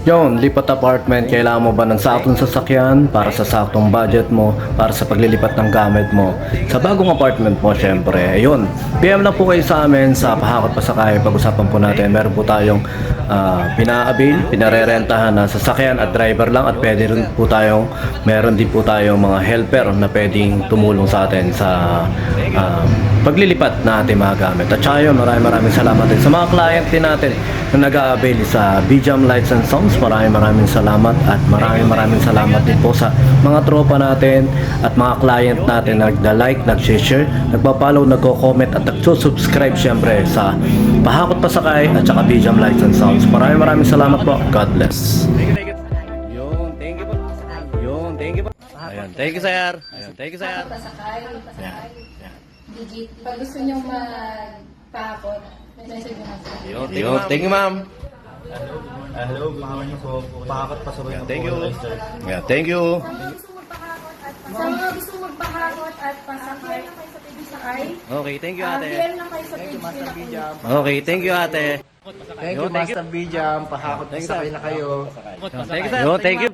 Yon, lipat apartment, kailangan mo ba ng saktong sasakyan para sa saktong budget mo, para sa paglilipat ng gamit mo? Sa bagong apartment mo, syempre, ayun. PM lang po kayo sa amin sa Pahakot Pasakay. Pag-usapan po natin, meron po tayong pina-avail, pinarerentahan na sasakyan at driver lang, at pwede rin po tayong, meron din po tayong mga helper na pwedeng tumulong sa atin sa paglilipat na ating mga gamit. At saka yun, maraming salamat din sa mga client din natin na nag-a-avail sa BJAM Lights and Sounds. Maraming salamat, at maraming salamat din po sa mga tropa natin at mga client natin na nag-like, nag-share, nagpa-follow, nagko-comment at nag-subscribe syempre sa Pahakot Pasakay at saka BJAM Lights and Sounds. Maraming salamat po. God bless. Yun, thank you po. Yun, thank you po. Ayan, thank you sir. Ayan, thank you sir. Pasakay. Digit. Pag gusto nyo magpakot, message nyo na. Yun, thank you ma'am. Hello, pangalan niyo po. Pakakot pa sa Yeah, thank you. Yeah, thank you. Sa mga gusto magpakot at pasakay, sakay. Okay, thank you ate. PM lang kayo sa page nila. Okay, thank you ate. Thank you, Master Bijam. Pahakot na sakay na kayo. Thank you sir. Thank you.